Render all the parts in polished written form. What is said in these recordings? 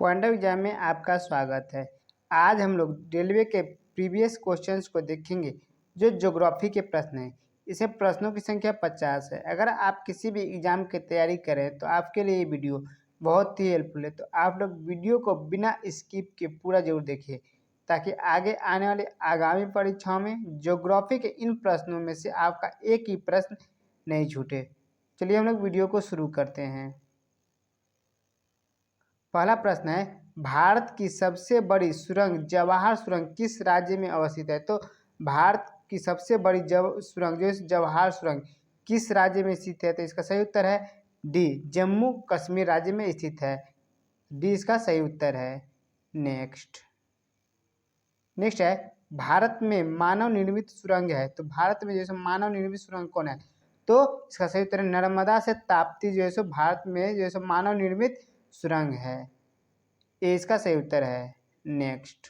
Quantum exam में आपका स्वागत है। आज हम लोग रेलवे के प्रीवियस क्वेश्चंस को देखेंगे जो ज्योग्राफी के प्रश्न हैं। इसमें प्रश्नों की संख्या 50 है। अगर आप किसी भी एग्जाम की तैयारी करें तो आपके लिए ये वीडियो बहुत ही हेल्पफुल है। तो आप लोग वीडियो को बिना स्किप के पूरा जरूर देखिए ताकि आगे आने वाले आगामी परीक्षाओं में ज्योग्राफी के इन प्रश्नों में से आपका एक ही प्रश्न नहीं छूटे। चलिए हम लोग वीडियो को शुरू करते हैं। पहला प्रश्न है, भारत की सबसे बड़ी सुरंग जवाहर सुरंग किस राज्य में अवस्थित है? तो भारत की सबसे बड़ी सुरंग जो जवाहर सुरंग किस राज्य में स्थित है? तो इसका सही उत्तर है डी, जम्मू कश्मीर राज्य में स्थित है। डी इसका सही उत्तर है। नेक्स्ट है, भारत में मानव निर्मित सुरंग है। तो भारत में जैसे मानव निर्मित सुरंग कौन है? तो इसका सही उत्तर है नर्मदा से ताप्ती जो है भारत में जो है मानव निर्मित सुरंग है। ये इसका सही उत्तर है। नेक्स्ट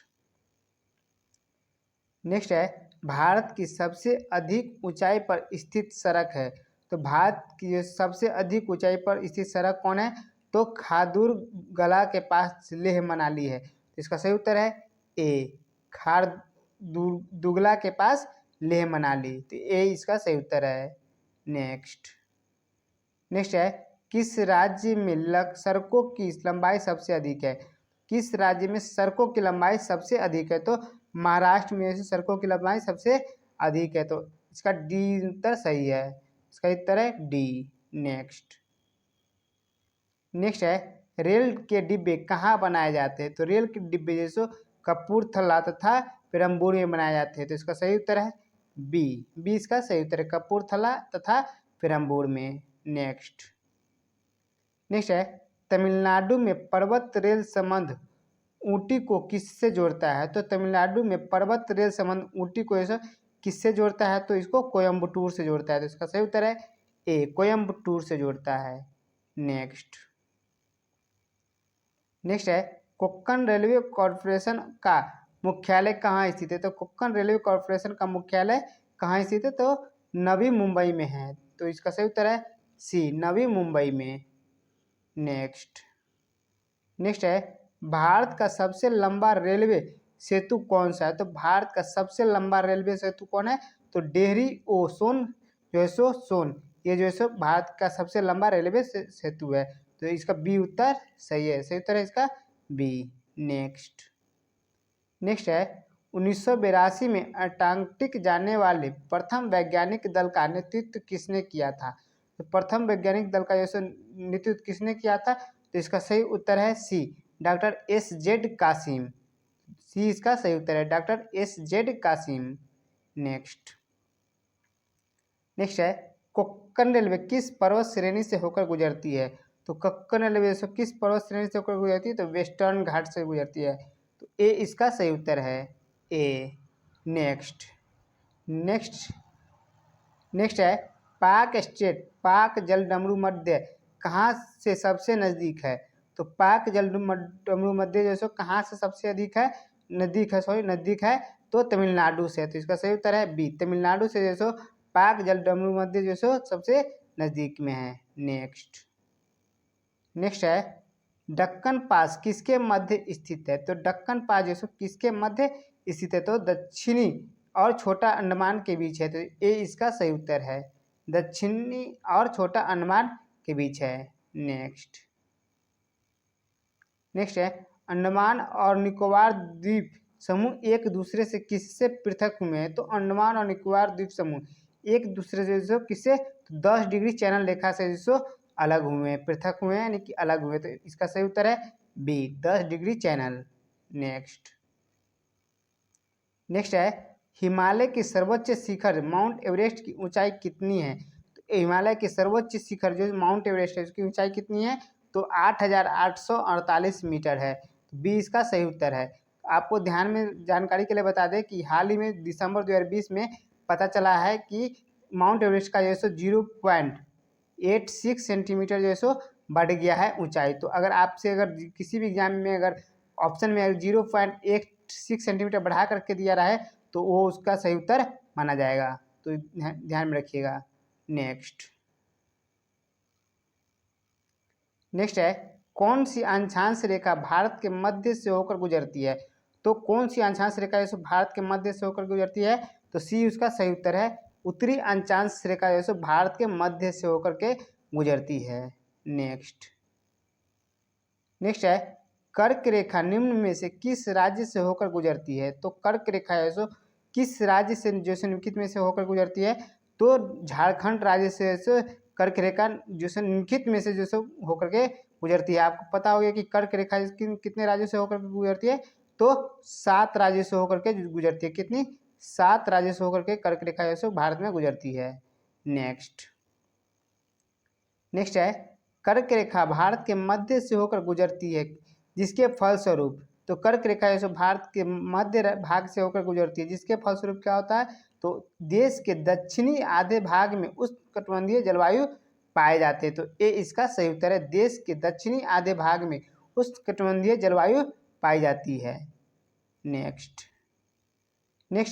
है, भारत की सबसे अधिक ऊंचाई पर स्थित सड़क है। तो भारत की जो सबसे अधिक ऊंचाई पर स्थित सड़क कौन है? तो खारदुर्गला के पास लेह मनाली है। तो इसका सही उत्तर है ए, खारदुर्गला के पास लेह मनाली। तो ए इसका सही उत्तर है। नेक्स्ट है, किस राज्य में सड़कों की लंबाई सबसे अधिक है? किस राज्य में सड़कों की लंबाई सबसे अधिक है? तो महाराष्ट्र में ऐसे सड़कों की लंबाई सबसे अधिक है। तो इसका डी उत्तर सही है। इसका उत्तर है डी। नेक्स्ट है, रेल के डिब्बे कहाँ बनाए जाते हैं? तो रेल के डिब्बे जैसे कपूरथला तथा पेरम्बूर में बनाए जाते हैं। तो इसका सही उत्तर है बी। बी इसका सही उत्तर है, कपूरथला तथा पेरम्बूर में। नेक्स्ट है, तमिलनाडु में पर्वत रेल संबंध ऊटी को किससे जोड़ता है? तो तमिलनाडु में पर्वत रेल संबंध ऊटी को ऐसा किससे जोड़ता है? तो इसको कोयम्बटूर से जोड़ता है। तो इसका सही उत्तर है ए, कोयम्बटूर से जोड़ता है। नेक्स्ट है, कोंकण रेलवे कॉरपोरेशन का मुख्यालय कहाँ स्थित है? तो कोंकण रेलवे कॉरपोरेशन का मुख्यालय कहाँ स्थित है? तो नवी मुंबई में है। तो इसका सही उत्तर है सी, नवी मुंबई में। नेक्स्ट है, भारत का सबसे लंबा रेलवे सेतु कौन सा है? तो भारत का सबसे लंबा रेलवे सेतु कौन है? तो डेहरी ओ सोन जो है सोन, ये जो है भारत का सबसे लंबा रेलवे सेतु है। तो इसका बी उत्तर सही है। सही उत्तर है इसका बी। नेक्स्ट है, 1982 में अंटार्कटिक जाने वाले प्रथम वैज्ञानिक दल का नेतृत्व किसने किया था? तो प्रथम वैज्ञानिक दल का जैसे नेतृत्व किसने किया था? तो इसका सही उत्तर है सी, डॉक्टर S.Z. कासिम। सी इसका सही उत्तर है, डॉक्टर S.Z. कासिम। नेक्स्ट है, कोंकण रेलवे किस पर्वत श्रेणी से होकर गुजरती है? तो कोंकण रेलवे किस पर्वत श्रेणी से होकर गुजरती है? तो वेस्टर्न घाट से गुजरती है। तो ए इसका सही उत्तर है ए। नेक्स्ट है, पाक स्टेट पाक जलडमरू मध्य कहाँ से सबसे नज़दीक है? तो पाक जलडमरू मध्य जैसे कहाँ से सबसे अधिक है नज़दीक है? तो तमिलनाडु से। तो इसका सही उत्तर है बी, तमिलनाडु से जैसे पाक जलडमरू मध्य जैसे सबसे नज़दीक में है। नेक्स्ट है, दक्कन पास किसके मध्य स्थित है? तो दक्कन पास जैसे किसके मध्य स्थित है? तो दक्षिणी और छोटा अंडमान के बीच है। तो ए इसका सही उत्तर है, दक्षिणी और छोटा अंडमान के बीच है। नेक्स्ट है, अंडमान और निकोबार द्वीप समूह एक दूसरे से किससे पृथक हुए हैं? तो अंडमान और निकोबार द्वीप समूह एक दूसरे से जो किससे 10 डिग्री चैनल रेखा से जो अलग हुए हैं, पृथक हुए हैं यानी कि अलग हुए। तो इसका सही उत्तर है बी, 10 डिग्री चैनल। नेक्स्ट है, हिमालय की सर्वोच्च शिखर माउंट एवरेस्ट की ऊंचाई कितनी है? तो हिमालय की सर्वोच्च शिखर जो माउंट एवरेस्ट है उसकी ऊंचाई कितनी है? तो 8,848 मीटर है। तो बी इसका सही उत्तर है। आपको ध्यान में जानकारी के लिए बता दें कि हाल ही में दिसंबर 2020 में पता चला है कि माउंट एवरेस्ट का जो है 0.86 सेंटीमीटर जो है बढ़ गया है ऊंचाई। तो अगर आपसे अगर किसी भी एग्जाम में अगर ऑप्शन में 0.86 सेंटीमीटर बढ़ा करके दिया रहा है तो वो उसका सही उत्तर माना जाएगा। तो ध्यान में रखिएगा। नेक्स्ट है, कौन सी अक्षांश रेखा भारत के मध्य से होकर गुजरती है? तो कौन सी अक्षांश रेखा जो भारत के मध्य से होकर गुजरती है? तो सी उसका सही उत्तर है। उत्तरी अक्षांश रेखा जो भारत के मध्य से होकर के गुजरती है। नेक्स्ट है कर्क रेखा निम्न में से किस राज्य से होकर गुजरती है? तो कर्क रेखा जो किस राज्य से निम्नलिखित में से होकर गुजरती है? तो झारखंड राज्य से कर्क रेखा जो निम्नलिखित में से जो होकर के गुजरती है। आपको पता होगा कि कर्क रेखा कितने राज्यों से होकर गुजरती है? तो 7 राज्यों से होकर के गुजरती है। कितनी? 7 राज्यों से होकर के कर्क रेखा जो भारत में गुजरती है। नेक्स्ट है कर्क रेखा भारत के मध्य से होकर गुजरती है जिसके फलस्वरूप, तो कर्क रेखा जो भारत के मध्य भाग से होकर गुजरती है जिसके फलस्वरूप क्या होता है? तो देश के दक्षिणी आधे भाग में उष्णकटिबंधीय जलवायु पाए जाते हैं। तो ये इसका सही उत्तर है। देश के दक्षिणी आधे भाग में उष्णकटिबंधीय जलवायु पाई जाती है। नेक्स्ट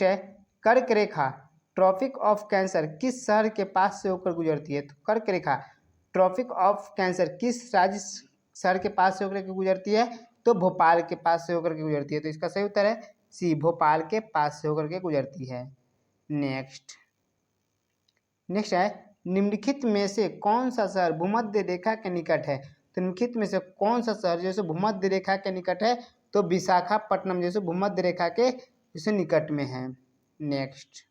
है कर्क रेखा ट्रॉपिक ऑफ कैंसर किस शहर के पास से होकर गुजरती है? तो कर्क रेखा ट्रॉपिक ऑफ कैंसर किस राज्य शहर के पास से होकर के गुजरती है? तो भोपाल के पास से होकर के गुजरती है। तो इसका सही उत्तर है सी, भोपाल के पास से होकर के गुजरती है। नेक्स्ट है निम्नलिखित में से कौन सा शहर भूमध्य रेखा के निकट है? तो निम्नलिखित में से कौन सा शहर जैसे भूमध्य रेखा के निकट है? तो विशाखापट्टनम जैसे भूमध्य रेखा के जैसे निकट में है। नेक्स्ट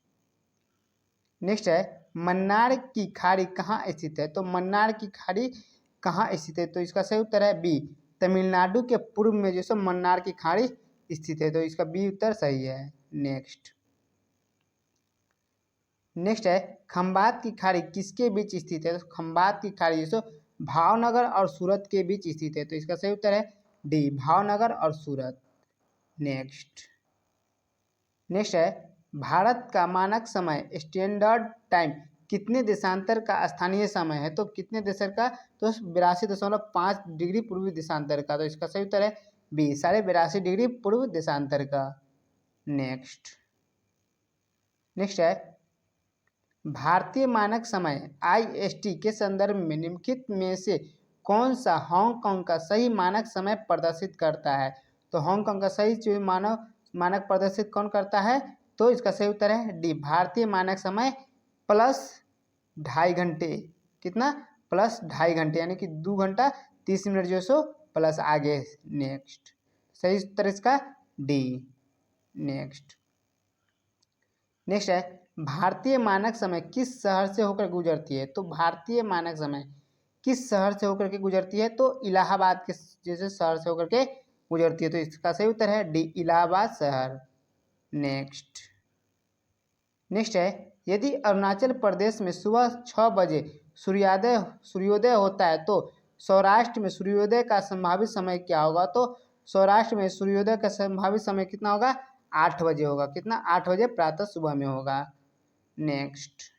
है मन्नार की खाड़ी कहाँ स्थित है? तो मन्नार की खाड़ी कहाँ स्थित है? तो इसका सही उत्तर है बी, तमिलनाडु के पूर्व में जैसे मन्नार की खाड़ी स्थित है। तो इसका बी उत्तर सही है। नेक्स्ट है खंबात की खाड़ी किसके बीच स्थित है? तो खंबात की खाड़ी जैसे भावनगर और सूरत के बीच स्थित है। तो इसका सही उत्तर है डी, भावनगर और सूरत। नेक्स्ट है भारत का मानक समय स्टैंडर्ड टाइम कितने देशांतर का स्थानीय समय है? तो कितने देशर का? तो 82.5 डिग्री पूर्वी देशांतर का। तो इसका सही उत्तर है बी, 82.5 डिग्री पूर्व देशांतर का। नेक्स्ट है भारतीय मानक समय IST के संदर्भ में निम्नलिखित में से कौन सा हांगकांग का सही मानक समय प्रदर्शित करता है? तो हांगकांग का सही मानक प्रदर्शित कौन करता है? तो इसका सही उत्तर है डी, भारतीय मानक समय प्लस 2.5 घंटे। कितना? प्लस 2.5 घंटे, यानी कि 2 घंटा 30 मिनट जो सो प्लस आगे। नेक्स्ट सही उत्तर इसका डी। नेक्स्ट है भारतीय मानक समय किस शहर से होकर गुजरती है? तो भारतीय मानक समय किस शहर से होकर के गुजरती है? तो इलाहाबाद के जैसे शहर से होकर के गुजरती है। तो इसका सही उत्तर है डी, इलाहाबाद शहर। नेक्स्ट है यदि अरुणाचल प्रदेश में सुबह 6 बजे सूर्योदय होता है तो सौराष्ट्र में सूर्योदय का संभावित समय क्या होगा? तो सौराष्ट्र में सूर्योदय का संभावित समय कितना होगा? 8 बजे होगा। कितना? 8 बजे प्रातः सुबह में होगा। नेक्स्ट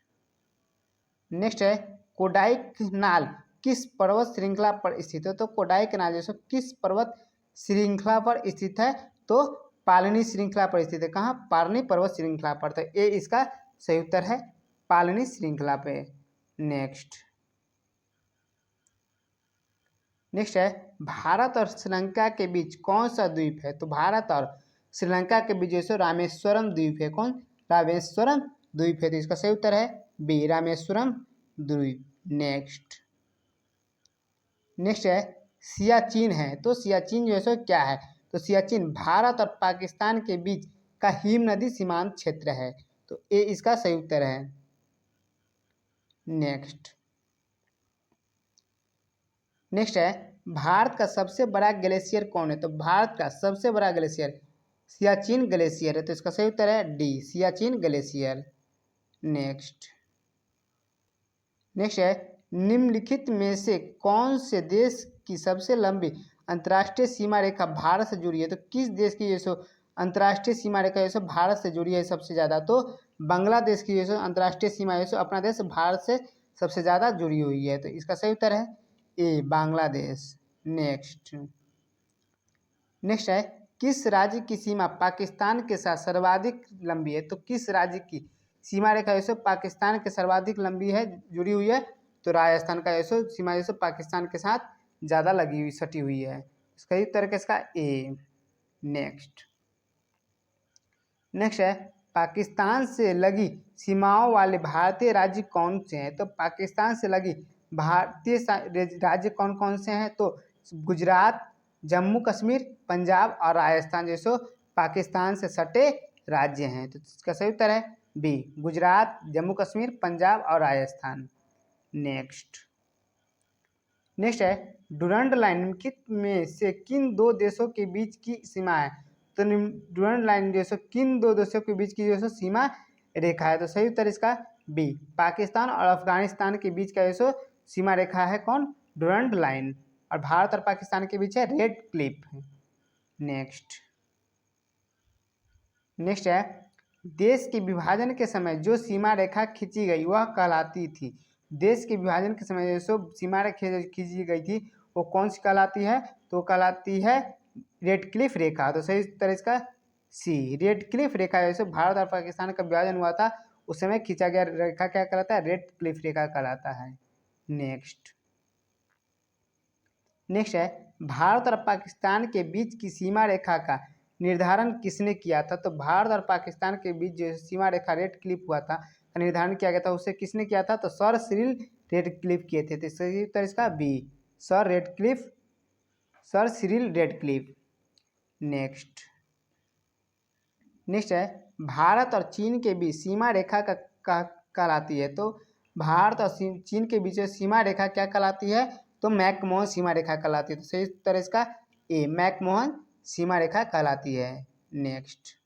है कोडाईकनाल किस पर्वत श्रृंखला पर स्थित है? तो कोडाईकनाल जैसे किस पर्वत श्रृंखला पर स्थित है? तो पालनी श्रृंखला पर स्थित है। कहाँ? पालनी पर्वत श्रृंखला पर। तो ये इसका सही उत्तर है, पालनी श्रृंखला पे। नेक्स्ट है भारत और श्रीलंका के बीच कौन सा द्वीप है? तो भारत और श्रीलंका के बीच जैसे रामेश्वरम द्वीप है। कौन? रामेश्वरम द्वीप है। तो इसका सही उत्तर है बी, रामेश्वरम द्वीप। नेक्स्ट है सियाचिन है। तो सियाचिन जो है क्या है? तो सियाचिन भारत और पाकिस्तान के बीच का हिम नदी सीमांत क्षेत्र है। तो ये इसका सही उत्तर है। नेक्स्ट है भारत का सबसे बड़ा ग्लेशियर कौन है? तो भारत का सबसे बड़ा ग्लेशियर सियाचिन ग्लेशियर है। तो इसका सही उत्तर है डी, सियाचिन ग्लेशियर। नेक्स्ट है निम्नलिखित में से कौन से देश की सबसे लंबी अंतर्राष्ट्रीय सीमा रेखा भारत से जुड़ी है? तो किस देश की जैसे अंतर्राष्ट्रीय सीमा रेखा जैसे भारत से जुड़ी है सबसे ज़्यादा? तो बांग्लादेश की जैसे अंतर्राष्ट्रीय सीमा जैसे अपना देश भारत से सबसे ज़्यादा जुड़ी हुई है। तो इसका सही उत्तर है ए, बांग्लादेश। नेक्स्ट है किस राज्य की सीमा पाकिस्तान के साथ सर्वाधिक लंबी है? तो किस राज्य की सीमा रेखा जैसे पाकिस्तान के सर्वाधिक लंबी है, जुड़ी हुई है? तो राजस्थान का जैसे सीमा जैसे पाकिस्तान के साथ ज़्यादा लगी हुई सटी हुई है। इसका उत्तर है इसका ए। नेक्स्ट है पाकिस्तान से लगी सीमाओं वाले भारतीय राज्य कौन से हैं? तो पाकिस्तान से लगी भारतीय राज्य कौन कौन से हैं? तो गुजरात, जम्मू कश्मीर, पंजाब और राजस्थान जैसे पाकिस्तान से सटे राज्य हैं। तो इसका सही उत्तर है बी, गुजरात, जम्मू कश्मीर, पंजाब और राजस्थान। नेक्स्ट है डुरंड लाइन में से किन दो देशों के बीच की सीमा है? तो डुरंड लाइन जैसे किन दो देशों के बीच की जैसे सीमा रेखा है? तो सही उत्तर इसका बी, पाकिस्तान और अफगानिस्तान के बीच का जैसे सीमा रेखा है कौन? Durand line. और भारत और पाकिस्तान के बीच है रेड क्लिफ। नेक्स्ट है देश के विभाजन के समय जो सीमा रेखा खींची गई वह कहलाती थी? देश के विभाजन के समय जो सीमा रेखा खींची गई थी वो कौन सी कहलाती है? तो कहलाती है रेड क्लिफ रेखा। तो सही तरह इसका सी, रेड क्लिफ रेखा। जैसे भारत और पाकिस्तान का विभाजन हुआ था उस समय खींचा गया रेखा क्या कहलाता है? रेड क्लिफ रेखा कहलाता है। नेक्स्ट है भारत और पाकिस्तान के बीच की सीमा रेखा का निर्धारण किसने किया था? तो भारत और पाकिस्तान के बीच जो सीमा रेखा रेड क्लिफ हुआ था का निर्धारण किया गया था, उसे किसने किया था? तो सर सिरिल रेड क्लिफ किए थे। तो सही उत्तर इसका B, sir Cyril Radcliffe. Next है भारत और चीन के बीच सीमा रेखा का कहलाती है? तो भारत और चीन के बीच सीमा रेखा क्या कहलाती है? तो मैकमोहन सीमा रेखा कहलाती है। तो सही उत्तर इसका ए, मैकमोहन सीमा रेखा कहलाती है। नेक्स्ट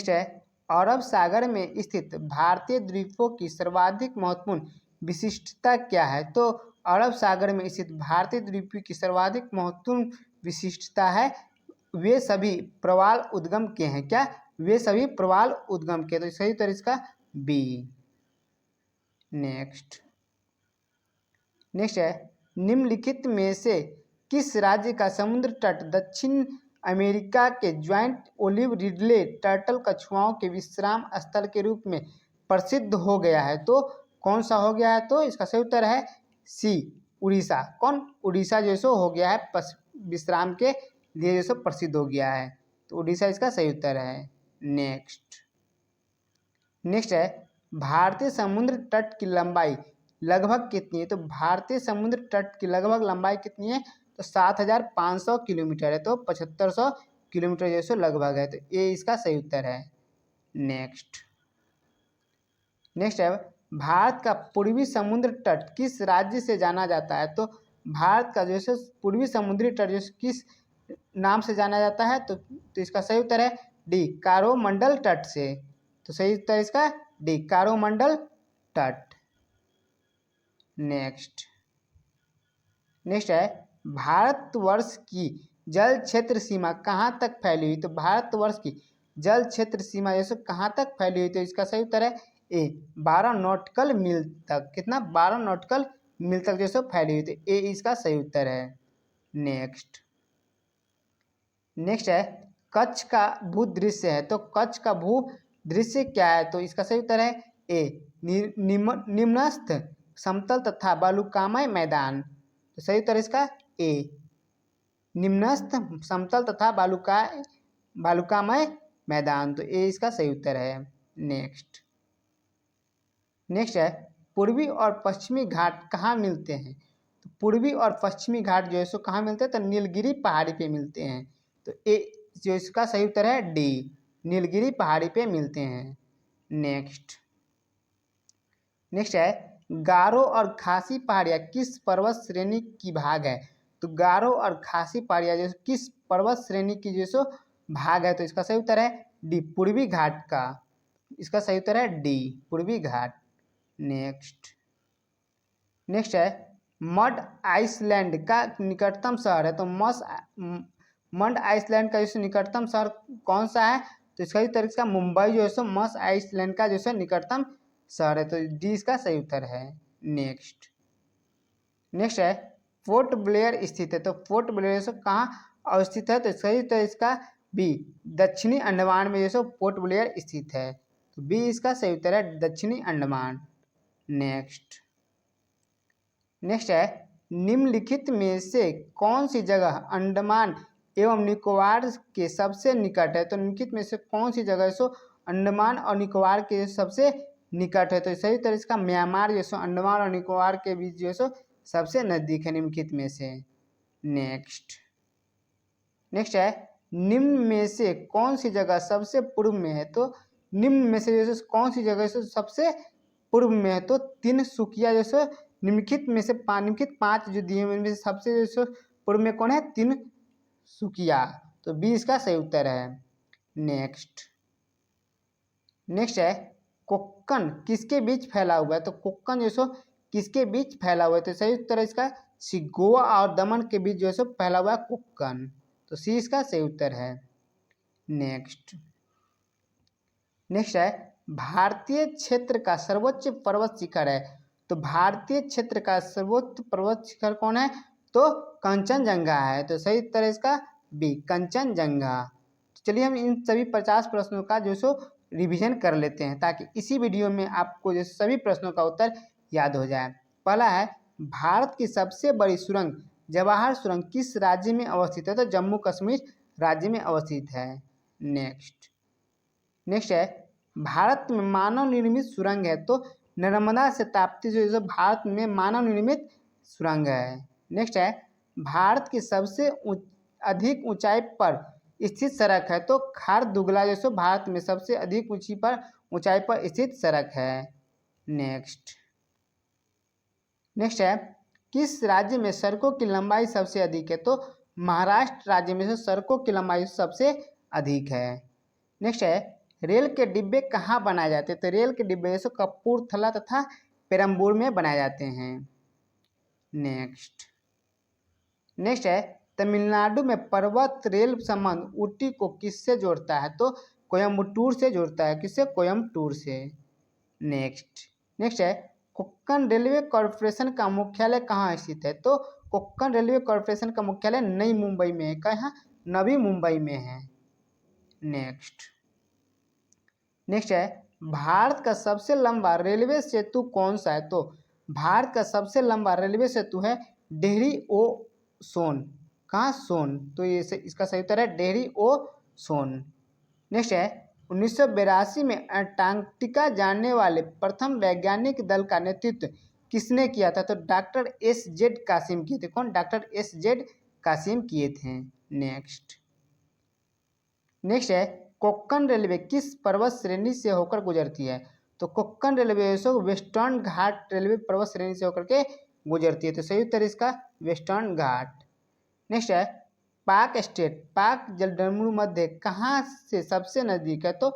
है अरब सागर में स्थित भारतीय द्वीपों की सर्वाधिक महत्वपूर्ण विशिष्टता क्या है? तो अरब सागर में स्थित भारतीय द्वीपों की सर्वाधिक महत्वपूर्ण विशिष्टता है वे सभी प्रवाल उद्गम के हैं। क्या? वे सभी प्रवाल उद्गम के। तो सही उत्तर इसका बी। नेक्स्ट है निम्नलिखित में से किस राज्य का समुद्र तट दक्षिण अमेरिका के ज्वाइंट ओलिव रिडले टर्टल कछुआओं के विश्राम स्थल के रूप में प्रसिद्ध हो गया है? तो कौन सा हो गया है? तो इसका सही उत्तर है सी, उड़ीसा। कौन? उड़ीसा जैसो हो गया है विश्राम के लिए जैसो प्रसिद्ध हो गया है। तो उड़ीसा इसका सही उत्तर है। नेक्स्ट है भारतीय समुद्र तट की लंबाई लगभग कितनी है? तो भारतीय समुद्र तट की लगभग लंबाई कितनी है? तो 7,500 किलोमीटर है। तो 7,500 किलोमीटर जैसे लगभग है। तो ये इसका सही उत्तर है। नेक्स्ट है भारत का पूर्वी समुद्र तट किस राज्य से जाना जाता है? तो भारत का जैसे पूर्वी समुद्री तट जैसे किस नाम से जाना जाता है? तो इसका सही उत्तर है डी, कारोमंडल तट से। तो सही उत्तर इसका डी, कारोमंडल तट। नेक्स्ट है भारतवर्ष की जल क्षेत्र सीमा कहाँ तक फैली हुई? तो भारतवर्ष की जल क्षेत्र सीमा जैसे कहाँ तक फैली हुई? तो इसका सही उत्तर है ए, 12 नॉटिकल मील तक। कितना? 12 नॉटिकल मील तक जैसे फैली हुई। तो ए इसका सही उत्तर है। नेक्स्ट है कच्छ का भू दृश्य है। तो कच्छ का भू दृश्य क्या है? तो इसका सही उत्तर है ए, निम्नस्थ समतल तथा बालुकामय मैदान। तो सही उत्तर इसका ए, निम्नस्थ समतल तथा बालुकामय मैदान। तो ए इसका सही उत्तर है। नेक्स्ट है पूर्वी और पश्चिमी घाट कहाँ मिलते हैं? तो पूर्वी और पश्चिमी घाट जो है सो कहाँ मिलते हैं? तो नीलगिरी पहाड़ी पे मिलते हैं। तो ए जो इसका सही उत्तर है डी, नीलगिरी पहाड़ी पे मिलते हैं। नेक्स्ट है गारो और खासी पहाड़ियाँ किस पर्वत श्रेणी की भाग है? तो गारो और खासी पहाड़ियाँ जो किस पर्वत श्रेणी की जो भाग है? तो इसका सही उत्तर है डी, पूर्वी घाट का। इसका सही उत्तर है डी, पूर्वी घाट। नेक्स्ट है मड आइसलैंड का निकटतम शहर है। तो मड आइसलैंड का जो निकटतम शहर कौन सा है? तो इसका उत्तर इसका मुंबई जो है मड आइसलैंड का जो निकटतम शहर है। तो डी इसका सही उत्तर है। नेक्स्ट है पोर्ट ब्लेयर स्थित है। तो पोर्ट ब्लेयर कहाँ अवस्थित है? तो सही उत्तर इसका बी, दक्षिणी अंडमान में जो पोर्ट ब्लेयर स्थित है। तो बी इसका सही उत्तर है, दक्षिणी अंडमान। नेक्स्ट है निम्नलिखित में से कौन सी जगह अंडमान एवं निकोबार के सबसे निकट है? तो निम्नलिखित में से कौन सी जगह है सो अंडमान और निकोबार के सबसे निकट है? तो सही उत्तर इसका म्यांमार जो सो अंडमान और निकोबार के बीच जो सो सबसे नजदीक है निम्नलिखित में से। नेक्स्ट है निम्न में से कौन सी जगह सबसे पूर्व में है? तो निम्न में से जैसे कौन सी जगह से सबसे पूर्व में है? तो तिनसुकिया जैसे निम्नलिखित में से निम्नलिखित 5 जो दिए हुए इनमें से सबसे जैसे पूर्व में कौन है? तिनसुकिया। तो बी इसका सही उत्तर है। नेक्स्ट है कोक्कन किसके बीच फैला हुआ है? तो कोक्कन जो सो किसके बीच फैला हुआ है? तो सही उत्तर है इसका सी गोवा और दमन के बीच जो है सो फैला हुआ है कोक्कन। तो सी इसका सही उत्तर है। नेक्स्ट है भारतीय क्षेत्र का सर्वोच्च पर्वत शिखर है। तो भारतीय क्षेत्र का सर्वोच्च पर्वत शिखर कौन है? तो कंचनजंगा है। तो सही उत्तर है इसका बी कंचनजंगा। तो चलिए हम इन सभी 50 प्रश्नों का जो सो रिवीजन कर लेते हैं ताकि इसी वीडियो में आपको जो सभी प्रश्नों का उत्तर याद हो जाए। पहला है भारत की सबसे बड़ी सुरंग जवाहर सुरंग किस राज्य में अवस्थित है? तो जम्मू कश्मीर राज्य में अवस्थित है। नेक्स्ट है भारत में मानव निर्मित सुरंग है। तो नर्मदा से ताप्ती जो भारत में मानव निर्मित सुरंग है। नेक्स्ट है भारत की सबसे अधिक ऊंचाई पर स्थित सड़क है। तो खारदुगला जो भारत में सबसे अधिक ऊंचाई पर स्थित सड़क है। नेक्स्ट है किस राज्य में सड़कों की लंबाई सबसे अधिक है? तो महाराष्ट्र राज्य में से सड़कों की लंबाई सबसे अधिक है। नेक्स्ट है रेल के डिब्बे कहाँ बनाए जाते हैं? तो रेल के डिब्बे जैसे कपूरथला तथा पेरम्बूर में बनाए जाते हैं। नेक्स्ट है तमिलनाडु में पर्वत रेल संबंध ऊटी को किससे जोड़ता है? तो कोयम्बटूर से जोड़ता है। किससे? कोयम्बटूर से। नेक्स्ट है कोक्कन रेलवे कॉरपोरेशन का मुख्यालय कहाँ स्थित है? तो कोक्कन रेलवे कॉरपोरेशन का मुख्यालय नई मुंबई में है। कहाँ? नवी मुंबई में है। नेक्स्ट है भारत का सबसे लंबा रेलवे सेतु कौन सा है? तो भारत का सबसे लंबा रेलवे सेतु है डेहरी ओ सोन। कहाँ? सोन। तो ये इसका सही उत्तर है डेहरी ओ सोन। नेक्स्ट है 1982 में अंटार्कटिका जाने वाले प्रथम वैज्ञानिक दल का नेतृत्व किसने किया था? तो डॉक्टर एस.जेड कासिम किए थे। कौन? डॉक्टर एस.जेड कासिम किए थे। नेक्स्ट है कोक्कन रेलवे किस पर्वत श्रेणी से होकर गुजरती है? तो कोक्कन रेलवे वेस्टर्न घाट रेलवे पर्वत श्रेणी से होकर के गुजरती है। तो सही उत्तर इसका वेस्टर्न घाट। नेक्स्ट है पाक स्टेट पाक जलडमरू मध्य कहाँ से सबसे नज़दीक है? तो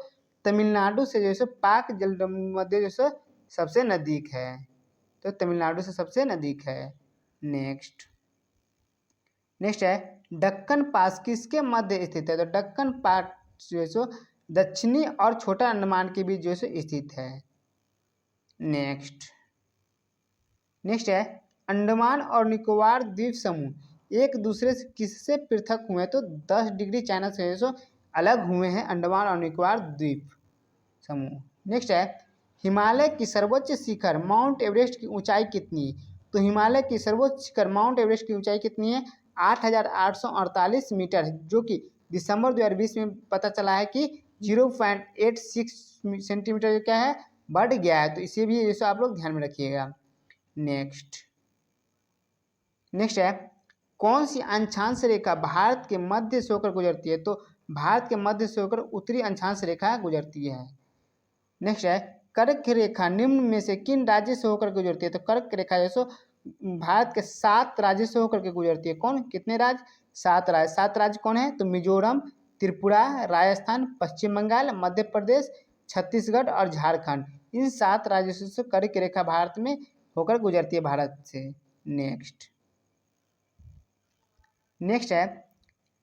तमिलनाडु से जैसे पाक जलडमरू मध्य जैसे सबसे नज़दीक है। तो तमिलनाडु से सबसे नज़दीक है। नेक्स्ट है दक्कन पास किसके मध्य स्थित है? तो दक्कन पास जो है दक्षिणी और छोटा अंडमान के बीच जो है स्थित है। नेक्स्ट है अंडमान और निकोबार द्वीप समूह एक दूसरे से किससे पृथक हुए? तो 10 डिग्री चाइना से अलग हुए हैं अंडमान और निकोबार द्वीप समूह। नेक्स्ट है हिमालय की सर्वोच्च शिखर माउंट एवरेस्ट की ऊंचाई कितनी है? तो हिमालय की सर्वोच्च शिखर माउंट एवरेस्ट की ऊंचाई कितनी है? 8,848 मीटर, जो कि दिसंबर 2020 में पता चला है कि 0.86 सेंटीमीटर क्या है बढ़ गया है। तो इसे भी जैसे आप लोग ध्यान में रखिएगा। नेक्स्ट है कौन सी अक्षांश रेखा भारत के मध्य से होकर गुजरती है? तो भारत के मध्य से होकर उत्तरी अक्षांश रेखा गुजरती है। नेक्स्ट है कर्क रेखा निम्न में से किन राज्य से होकर गुजरती है? तो कर्क रेखा जैसे भारत के 7 राज्य से होकर के गुजरती है। कौन? कितने राज्य? 7 राज्य। 7 राज्य कौन है? तो मिजोरम, त्रिपुरा, राजस्थान, पश्चिम बंगाल, मध्य प्रदेश, छत्तीसगढ़ और झारखंड। इन 7 राज्यों से कर्क रेखा भारत में होकर गुजरती है भारत से। नेक्स्ट है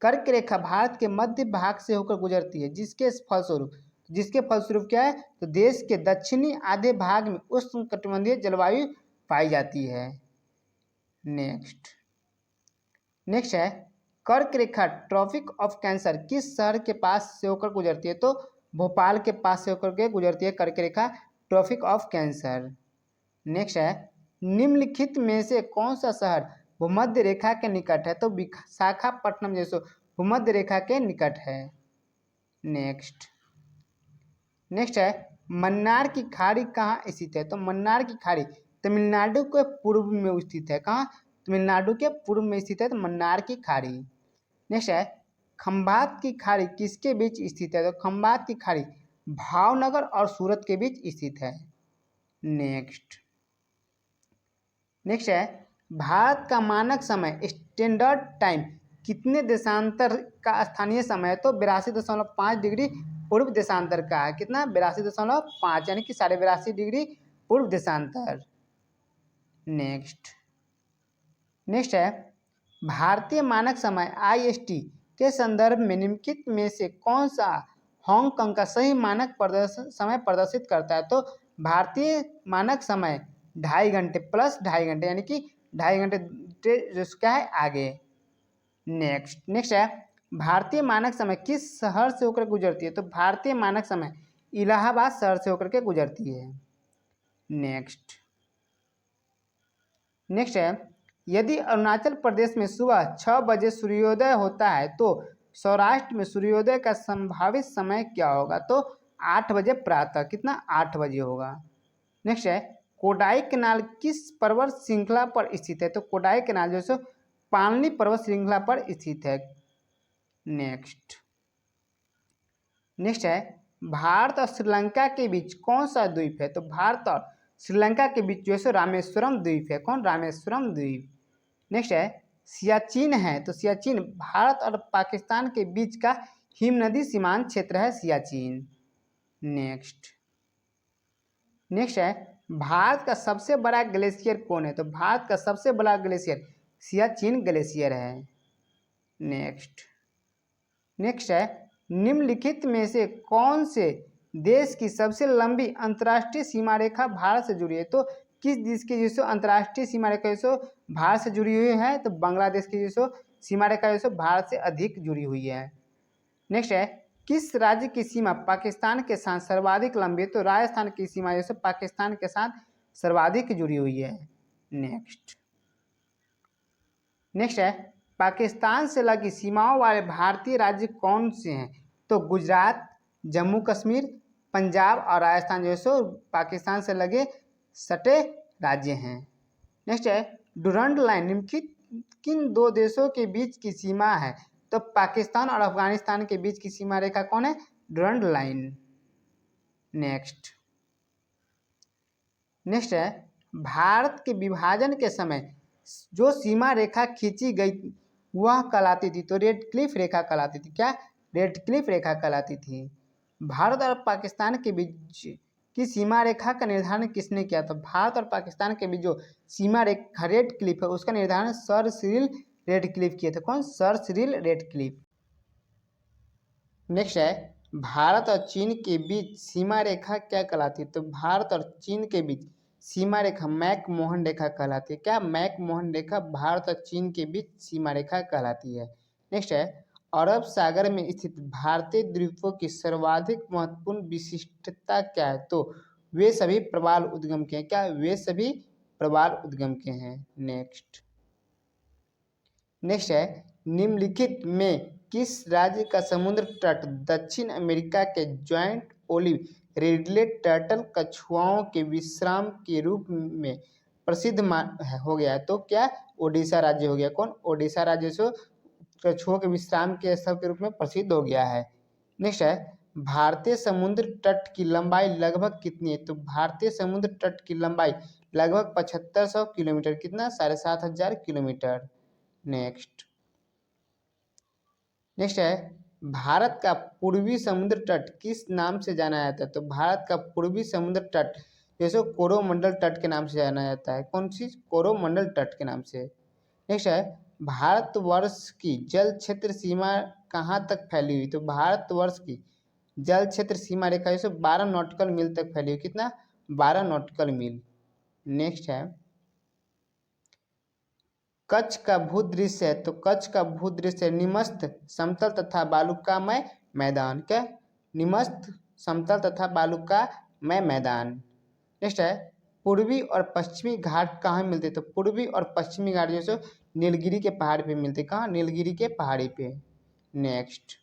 कर्क रेखा भारत के मध्य भाग से होकर गुजरती है जिसके फलस्वरूप क्या है? तो देश के दक्षिणी आधे भाग में उष्णकटिबंधीय जलवायु पाई जाती है। नेक्स्ट है कर्क रेखा ट्रॉपिक ऑफ कैंसर किस शहर के पास से होकर गुजरती है? तो भोपाल के पास से होकर के गुजरती है कर्क रेखा ट्रॉपिक ऑफ कैंसर। नेक्स्ट है निम्नलिखित में से कौन सा शहर भूमध्य रेखा के निकट है, तो विशाखापट्टनम जो सो भूमध्य रेखा के निकट है। नेक्स्ट है मन्नार की खाड़ी कहाँ स्थित है? तो मन्नार की खाड़ी तमिलनाडु के पूर्व में स्थित है। कहाँ? तमिलनाडु के पूर्व में स्थित है, तो मन्नार की खाड़ी। नेक्स्ट है खंभात की खाड़ी किसके बीच स्थित है? तो खंभात की खाड़ी भावनगर और सूरत के बीच स्थित है। नेक्स्ट है भारत का मानक समय स्टैंडर्ड टाइम कितने देशांतर का स्थानीय समय है? तो 82.5 डिग्री पूर्व देशांतर का है। कितना? 82.5 यानी कि 82.5 डिग्री पूर्व देशांतर। नेक्स्ट है भारतीय मानक समय IST के संदर्भ में निम्नलिखित में से कौन सा हांगकांग का सही मानक समय प्रदर्शित करता है? तो भारतीय मानक समय 2.5 घंटे प्लस 2.5 घंटे यानी कि 2.5 घंटे जो क्या है आगे। नेक्स्ट है भारतीय मानक समय किस शहर से होकर गुजरती है? तो भारतीय मानक समय इलाहाबाद शहर से होकर के गुजरती है। नेक्स्ट है यदि अरुणाचल प्रदेश में सुबह 6 बजे सूर्योदय होता है तो सौराष्ट्र में सूर्योदय का संभावित समय क्या होगा? तो 8 बजे प्रातः। कितना? 8 बजे होगा। नेक्स्ट है कोडाई कैनाल किस पर्वत श्रृंखला पर स्थित है? तो कोडाई कैनाल जो सो पालनी पर्वत श्रृंखला पर स्थित है। नेक्स्ट है भारत और श्रीलंका के बीच कौन सा द्वीप है? तो भारत और श्रीलंका के बीच जो है रामेश्वरम द्वीप है। कौन? रामेश्वरम द्वीप। नेक्स्ट है सियाचिन है, तो सियाचिन भारत और पाकिस्तान के बीच का हिमनदी सीमांत क्षेत्र है सियाचिन। नेक्स्ट है भारत का सबसे बड़ा ग्लेशियर कौन है? तो भारत का सबसे बड़ा ग्लेशियर सियाचिन ग्लेशियर है। नेक्स्ट है निम्नलिखित में से कौन से देश की सबसे लंबी अंतर्राष्ट्रीय सीमा रेखा भारत से जुड़ी है? तो किस देश की जो अंतर्राष्ट्रीय सीमा रेखा जो भारत से जुड़ी हुई है? तो बांग्लादेश की जो सीमा रेखा जो भारत से अधिक जुड़ी हुई है। नेक्स्ट है किस राज्य की सीमा पाकिस्तान के साथ सर्वाधिक लंबी है? तो राजस्थान की सीमा जो पाकिस्तान के साथ सर्वाधिक जुड़ी हुई है। नेक्स्ट है पाकिस्तान से लगी सीमाओं वाले भारतीय राज्य कौन से हैं? तो गुजरात, जम्मू कश्मीर, पंजाब और राजस्थान जो सो पाकिस्तान से लगे सटे राज्य हैं। नेक्स्ट है डुरंड लाइन निम्नलिखित किन दो देशों के बीच की सीमा है? तो पाकिस्तान और अफगानिस्तान के बीच की सीमा रेखा कौन है? Durand line. नेक्स्ट है भारत के विभाजन के समय जो सीमा रेखा खींची गई वह कहलाती थी? तो रेड क्लिफ रेखा कहलाती थी। क्या? रेड क्लिफ रेखा कहलाती थी। भारत और पाकिस्तान के बीच की सीमा रेखा का निर्धारण किसने किया? तो भारत और पाकिस्तान के बीच जो सीमा रेखा रेड क्लिफ है उसका निर्धारण सर सिरिल रेड क्लिफ किए थे। कौन? Sir Cyril Radcliffe. Next है भारत और चीन के बीच सीमा रेखा क्या कहलाती है? तो भारत और चीन के बीच सीमा रेखा मैक-मोहन रेखा कहलाती है। क्या? मैक-मोहन रेखा भारत और चीन के बीच सीमा रेखा कहलाती है। नेक्स्ट है अरब सागर में स्थित भारतीय द्वीपों की सर्वाधिक महत्वपूर्ण विशिष्टता क्या है? तो वे सभी प्रवाल उद्गम के हैं। क्या? वे सभी प्रवाल उद्गम के हैं। नेक्स्ट है निम्नलिखित में किस राज्य का समुद्र तट दक्षिण अमेरिका के जॉइंट ओलिव रिडले टर्टल कछुआओं के विश्राम के रूप में प्रसिद्ध हो गया है? तो क्या? ओडिशा राज्य हो गया। कौन? ओडिशा राज्य से कछुओं के विश्राम के स्थल के रूप में प्रसिद्ध हो गया है। नेक्स्ट है भारतीय समुद्र तट की लंबाई लगभग कितनी है? तो भारतीय समुद्र तट की लंबाई लगभग 7500 किलोमीटर। कितना? 7500 किलोमीटर। नेक्स्ट है भारत का पूर्वी समुद्र तट किस नाम से जाना जाता है? तो भारत का पूर्वी समुद्र तट जैसे कोरोमंडल तट के नाम से जाना जाता है। कौन सी? कोरोमंडल तट के नाम से। नेक्स्ट है भारतवर्ष की जल क्षेत्र सीमा कहाँ तक फैली हुई? तो भारतवर्ष की जल क्षेत्र सीमा रेखा जैसे 12 नॉटिकल मील तक फैली हुई। कितना? 12 नॉटिकल मील। नेक्स्ट है कच्छ का भूदृश्य है। तो कच्छ का भूदृश्य निमस्त समतल तथा बालुकामय मैदान। क्या? निमस्त समतल तथा बालुकामय मैदान। नेक्स्ट है पूर्वी और पश्चिमी घाट कहाँ मिलते हैं? तो पूर्वी और पश्चिमी घाट जैसे नीलगिरी के पहाड़ पे मिलते हैं। कहाँ? नीलगिरी के पहाड़ी पे। नेक्स्ट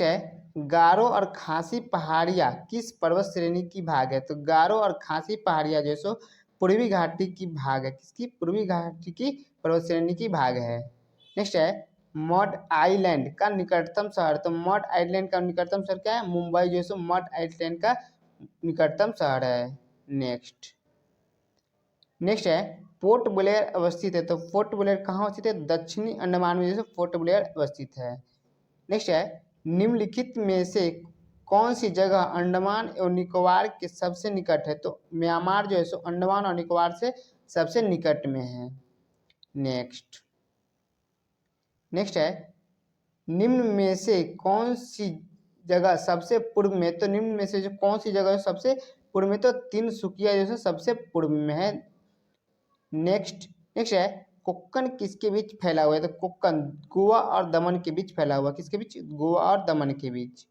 है गारो और खासी पहाड़ियाँ किस पर्वत श्रेणी की भाग है? तो गारो और खासी पहाड़ियाँ जो है सो पूर्वी घाटी की भाग है। किसकी? पूर्वी घाटी की पर्वत श्रेणी की भाग है। नेक्स्ट है मड आइलैंड का निकटतम शहर। तो मड आइलैंड का निकटतम शहर क्या है? मुंबई जो है सो मड आइलैंड का निकटतम शहर है। नेक्स्ट है पोर्ट ब्लेयर अवस्थित है। तो पोर्ट ब्लेयर कहाँ अवस्थित है? दक्षिणी अंडमान में जो है पोर्ट ब्लेयर अवस्थित है। नेक्स्ट है निम्नलिखित में से कौन सी जगह अंडमान एवं निकोबार के सबसे निकट है? तो म्यांमार जो है सो अंडमान और निकोबार से सबसे निकट में है। नेक्स्ट है निम्न में से कौन सी जगह सबसे पूर्व में? तो निम्न में से जो कौन सी जगह है सबसे पूर्व में? तो तिनसुकिया जो है सबसे पूर्व में है। नेक्स्ट है कोक्कन किसके बीच फैला हुआ है? तो कोक्कन गोवा और दमन के बीच फैला हुआ। किसके बीच? गोवा और दमन के बीच।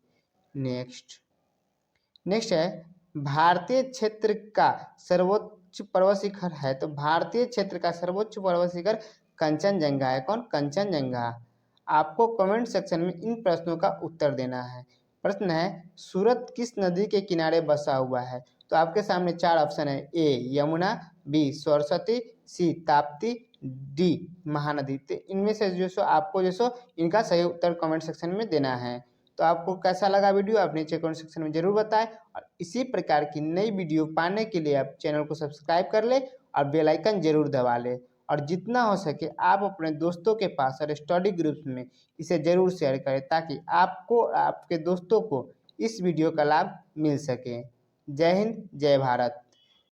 नेक्स्ट है भारतीय क्षेत्र का सर्वोच्च पर्वत शिखर है। तो भारतीय क्षेत्र का सर्वोच्च पर्वत शिखर कंचनजंगा है। कौन? कंचनजंगा। आपको कमेंट सेक्शन में इन प्रश्नों का उत्तर देना है। प्रश्न है सूरत किस नदी के किनारे बसा हुआ है? तो आपके सामने 4 ऑप्शन है। ए यमुना, बी सरस्वती, सी ताप्ती, डी महानदी। तो इनमें से जो सो आपको जो सो इनका सही उत्तर कमेंट सेक्शन में देना है। तो आपको कैसा लगा वीडियो आप नीचे कमेंट सेक्शन में जरूर बताएं और इसी प्रकार की नई वीडियो पाने के लिए आप चैनल को सब्सक्राइब कर ले और बेल आइकन जरूर दबा ले और जितना हो सके आप अपने दोस्तों के पास और स्टडी ग्रुप्स में इसे जरूर शेयर करें ताकि आपको आपके दोस्तों को इस वीडियो का लाभ मिल सके। जय हिंद, जय भारत।